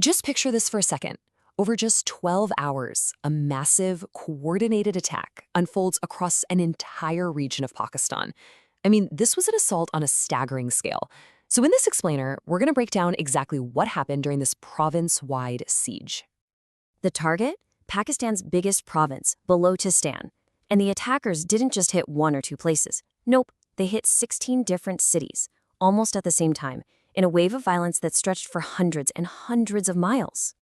Just picture this for a second. Over just 12 hours, a massive, coordinated attack unfolds across an entire region of Pakistan. I mean, this was an assault on a staggering scale. So in this explainer, we're going to break down exactly what happened during this province-wide siege. The target? Pakistan's biggest province, Balochistan. And the attackers didn't just hit one or two places. Nope, they hit 16 different cities, almost at the same time, in a wave of violence that stretched for hundreds and hundreds of miles.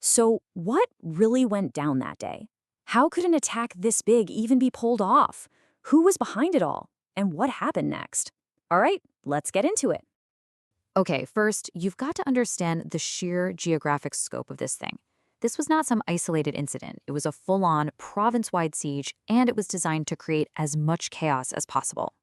So what really went down that day? How could an attack this big even be pulled off? Who was behind it all? And what happened next? All right, let's get into it. Okay, first, you've got to understand the sheer geographic scope of this thing. This was not some isolated incident. It was a full-on, province-wide siege, and it was designed to create as much chaos as possible.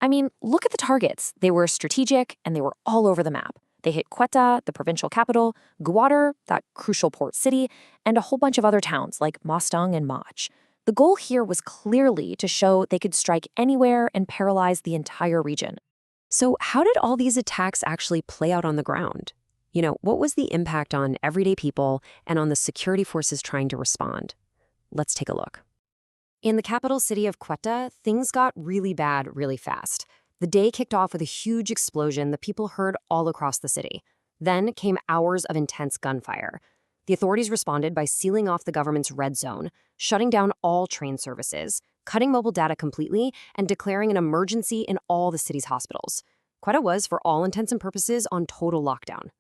I mean, look at the targets. They were strategic, and they were all over the map. They hit Quetta, the provincial capital, Gwadar, that crucial port city, and a whole bunch of other towns like Mostang and Mach. The goal here was clearly to show they could strike anywhere and paralyze the entire region. So how did all these attacks actually play out on the ground? What was the impact on everyday people and on the security forces trying to respond? Let's take a look. In the capital city of Quetta, things got really bad really fast. The day kicked off with a huge explosion that people heard all across the city. Then came hours of intense gunfire. The authorities responded by sealing off the government's red zone, shutting down all train services, cutting mobile data completely, and declaring an emergency in all the city's hospitals. Quetta was, for all intents and purposes, on total lockdown.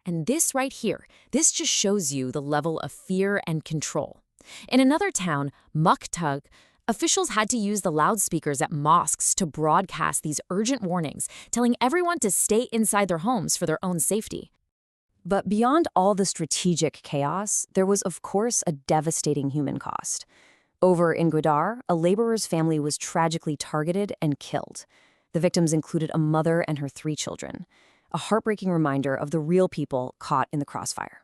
And this right here, this just shows you the level of fear and control. In another town, Muktug, officials had to use the loudspeakers at mosques to broadcast these urgent warnings, telling everyone to stay inside their homes for their own safety. But beyond all the strategic chaos, there was, of course, a devastating human cost. Over in Gwadar, a laborer's family was tragically targeted and killed. The victims included a mother and her 3 children. A heartbreaking reminder of the real people caught in the crossfire.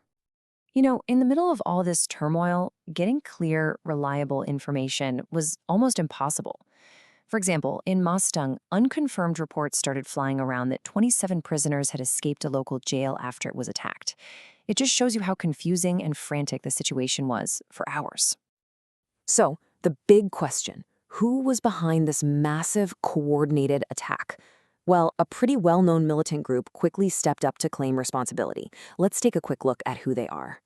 In the middle of all this turmoil, getting clear, reliable information was almost impossible. For example, in Mostang, unconfirmed reports started flying around that 27 prisoners had escaped a local jail after it was attacked. It just shows you how confusing and frantic the situation was for hours. So, the big question, who was behind this massive, coordinated attack? Well, a pretty well-known militant group quickly stepped up to claim responsibility. Let's take a quick look at who they are.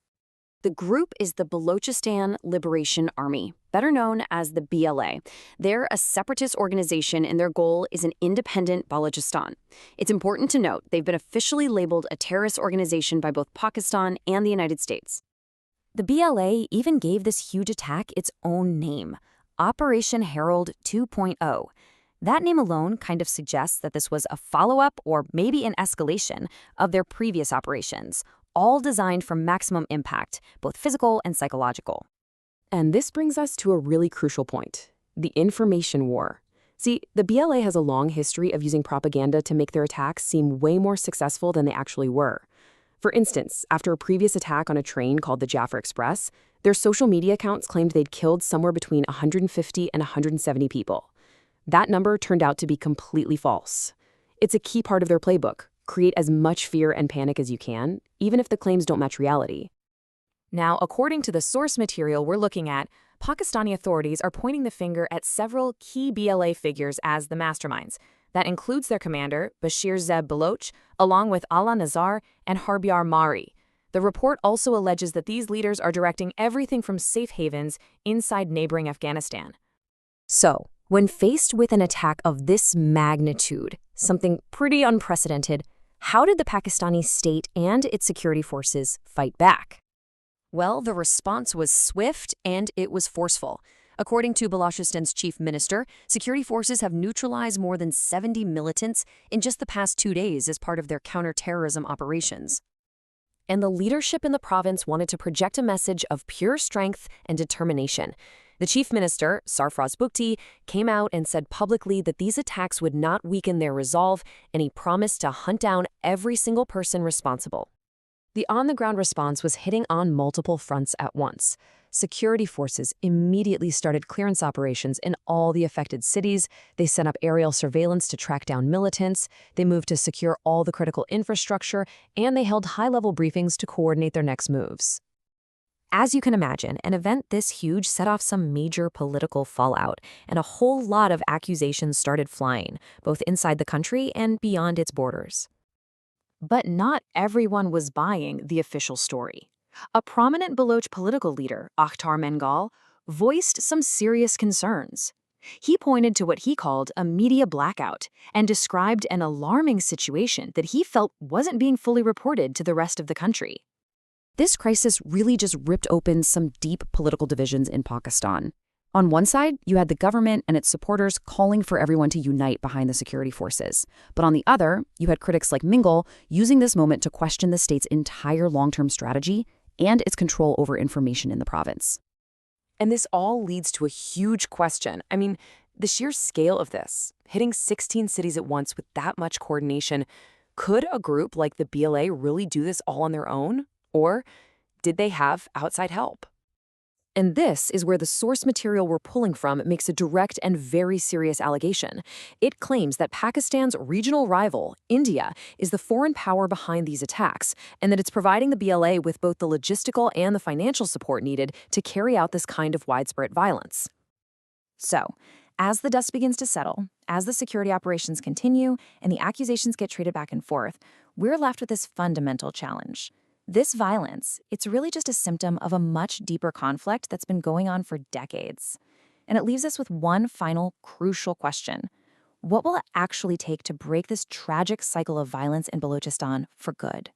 The group is the Balochistan Liberation Army, better known as the BLA. They're a separatist organization, and their goal is an independent Balochistan. It's important to note they've been officially labeled a terrorist organization by both Pakistan and the United States. The BLA even gave this huge attack its own name, Operation Herald 2.0. That name alone kind of suggests that this was a follow-up or maybe an escalation of their previous operations, all designed for maximum impact, both physical and psychological. And this brings us to a really crucial point, the information war. See, the BLA has a long history of using propaganda to make their attacks seem way more successful than they actually were. For instance, after a previous attack on a train called the Jaffa Express, their social media accounts claimed they'd killed somewhere between 150 and 170 people. That number turned out to be completely false. It's a key part of their playbook. Create as much fear and panic as you can, even if the claims don't match reality. Now, according to the source material we're looking at, Pakistani authorities are pointing the finger at several key BLA figures as the masterminds. That includes their commander, Bashir Zeb Baloch, along with Allah Nazar and Harbiar Mari. The report also alleges that these leaders are directing everything from safe havens inside neighboring Afghanistan. So, when faced with an attack of this magnitude, something pretty unprecedented, how did the Pakistani state and its security forces fight back? Well, the response was swift and it was forceful. According to Balochistan's chief minister, security forces have neutralized more than 70 militants in just the past 2 days as part of their counterterrorism operations. And the leadership in the province wanted to project a message of pure strength and determination. The chief minister, Sarfraz Bukti, came out and said publicly that these attacks would not weaken their resolve, and he promised to hunt down every single person responsible. The on-the-ground response was hitting on multiple fronts at once. security forces immediately started clearance operations in all the affected cities. They set up aerial surveillance to track down militants. They moved to secure all the critical infrastructure, and they held high-level briefings to coordinate their next moves. As you can imagine, an event this huge set off some major political fallout, and a whole lot of accusations started flying, both inside the country and beyond its borders. But not everyone was buying the official story. A prominent Baloch political leader, Akhtar Mengal, voiced some serious concerns. He pointed to what he called a media blackout and described an alarming situation that he felt wasn't being fully reported to the rest of the country. This crisis really just ripped open some deep political divisions in Pakistan. On one side, you had the government and its supporters calling for everyone to unite behind the security forces. But on the other, you had critics like Mingle using this moment to question the state's entire long-term strategy and its control over information in the province. And this all leads to a huge question. I mean, the sheer scale of this, hitting 16 cities at once with that much coordination, could a group like the BLA really do this all on their own? Or did they have outside help? And this is where the source material we're pulling from makes a direct and very serious allegation. It claims that Pakistan's regional rival, India, is the foreign power behind these attacks, and that it's providing the BLA with both the logistical and the financial support needed to carry out this kind of widespread violence. So, as the dust begins to settle, as the security operations continue, and the accusations get traded back and forth, we're left with this fundamental challenge. This violence, it's really just a symptom of a much deeper conflict that's been going on for decades. And it leaves us with one final crucial question. What will it actually take to break this tragic cycle of violence in Balochistan for good?